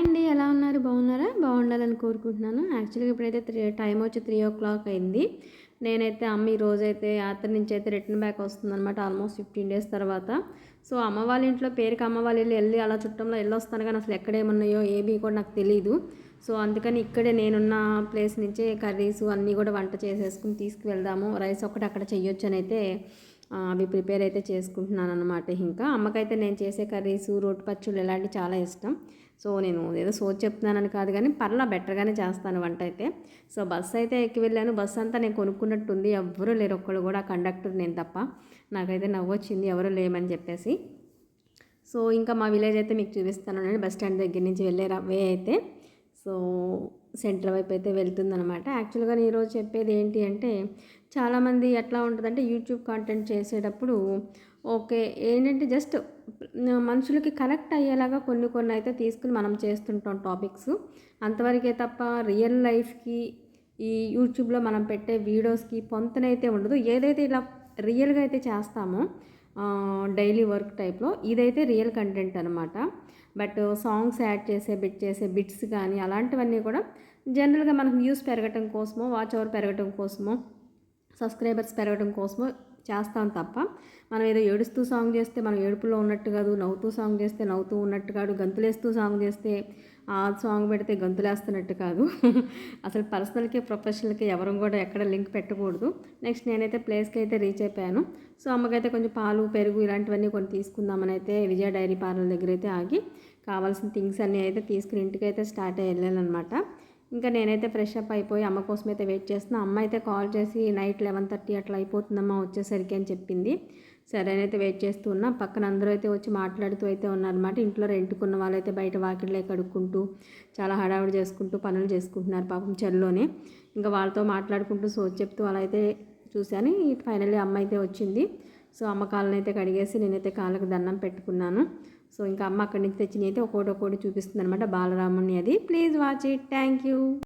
అండి. ఎలా ఉన్నారు? బాగున్నారా? బాగుండాలని కోరుకుంటున్నాను. యాక్చువల్‌గా ఇప్పుడైతే టైం వచ్చి 3:00 అయింది. నేనైతే అమ్మ ఈరోజైతే యాత్ర నుంచి అయితే రిటర్న్ బ్యాక్ వస్తుందనమాట. ఆల్మోస్ట్ 15 డేస్ తర్వాత. సో, అమ్మ వాళ్ళ ఇంట్లో పేరుకి అమ్మ వాళ్ళ ఇల్లు వెళ్ళి అలా చుట్టంలో వెళ్ళొస్తాను కానీ అసలు ఎక్కడేమున్నాయో ఏమీ కూడా నాకు తెలీదు. సో, అందుకని ఇక్కడే నేనున్న ప్లేస్ నుంచే కర్రీస్ అన్నీ కూడా వంట చేసేసుకుని తీసుకువెళ్దాము. రైస్ ఒక్కటి అక్కడ చెయ్యొచ్చని అయితే అవి ప్రిపేర్ అయితే చేసుకుంటున్నాను అనమాట. ఇంకా అమ్మకైతే నేను చేసే కర్రీసు, రోటి పచ్చళ్ళు ఇలాంటివి చాలా ఇష్టం. సో, నేను ఏదో సోది చెప్తున్నానని కాదు కానీ బెటర్గానే చేస్తాను వంట అయితే. సో, బస్సు అయితే ఎక్కి వెళ్ళాను. బస్సు అంతా నేను కొనుక్కున్నట్టుంది. ఎవ్వరూ లేరు, ఒక్కళ్ళు కూడా, కండక్టర్ నేను తప్ప. నాకైతే నవ్వొచ్చింది ఎవరు లేమని చెప్పేసి. సో, ఇంకా మా విలేజ్ అయితే మీకు చూపిస్తాను. బస్ స్టాండ్ దగ్గర నుంచి వెళ్ళే వే అయితే సో సెంటర్ వైపు అయితే వెళ్తుందనమాట. యాక్చువల్గా నేను ఈరోజు చెప్పేది ఏంటి అంటే, చాలామంది ఎట్లా ఉంటుందంటే యూట్యూబ్ కంటెంట్ చేసేటప్పుడు ఓకే ఏంటంటే జస్ట్ మనుషులకి కనెక్ట్ అయ్యేలాగా కొన్ని కొన్ని అయితే తీసుకుని మనం చేస్తుంటాం టాపిక్స్. అంతవరకే తప్ప రియల్ లైఫ్కి ఈ యూట్యూబ్లో మనం పెట్టే వీడియోస్కి పొంతనైతే ఉండదు. ఏదైతే ఇలా రియల్గా అయితే చేస్తామో డైలీ వర్క్ టైప్లో ఇదైతే రియల్ కంటెంట్ అనమాట. బట్ సాంగ్స్ యాడ్ చేసే బిట్స్ కానీ అలాంటివన్నీ కూడా జనరల్గా మనకు వ్యూస్ పెరగటం కోసమో, వాచ్ అవర్ పెరగటం కోసమో, సబ్స్క్రైబర్స్ పెరగడం కోసమో చేస్తాం తప్ప మనం ఏదో ఏడుస్తూ సాంగ్ చేస్తే మనం ఏడుపులో ఉన్నట్టు కాదు, నవ్వుతూ సాంగ్ చేస్తే నవ్వుతూ ఉన్నట్టు కాదు, గంతులేస్తూ సాంగ్ చేస్తే ఆ సాంగ్ పెడితే గంతులేస్తున్నట్టు కాదు. అసలు పర్సనల్కి ప్రొఫెషనల్కి ఎవరు కూడా ఎక్కడ లింక్ పెట్టకూడదు. నెక్స్ట్ నేనైతే ప్లేస్కి అయితే రీచ్ అయిపోయాను. సో, అమ్మకైతే కొంచెం పాలు, పెరుగు ఇలాంటివన్నీ కొన్ని తీసుకుందామని అయితే విజయ డైరీ పార్లర్ దగ్గర అయితే ఆగి కావాల్సిన థింగ్స్ అన్నీ అయితే తీసుకుని ఇంటికైతే స్టార్ట్ అయ్యి వెళ్ళానమాట. ఇంకా నేనైతే ఫ్రెష్ అప్ అయిపోయి అమ్మ కోసం అయితే వెయిట్ చేస్తున్నా. అమ్మ అయితే కాల్ చేసి నైట్ 11:30 అట్లా అయిపోతుందమ్మా వచ్చేసరికి అని చెప్పింది. సరే అయితే వెయిట్ చేస్తూ ఉన్నా. పక్కన అందరూ అయితే వచ్చి మాట్లాడుతూ అయితే ఉన్నారనమాట. ఇంట్లో రెంట్కున్న వాళ్ళైతే బయట వాకిళ్ళే కడుక్కుంటూ చాలా హడావుడి చేసుకుంటూ పనులు చేసుకుంటున్నారు పాపం చలిలోనే. ఇంకా వాళ్ళతో మాట్లాడుకుంటూ సోది చెప్తూ అలా అయితే చూశాను. ఫైనల్లీ అమ్మ అయితే వచ్చింది. సో, అమ్మ కాళ్ళని అయితే కడిగేసి నేనైతే కాళ్ళకు దండం పెట్టుకున్నాను. సో, ఇంకా అమ్మ అక్కడి నుంచి తెచ్చినవి అయితే ఒక్కోటి చూపిస్తుంది అనమాట. బాలరాముని అది. Please watch it. Thank you.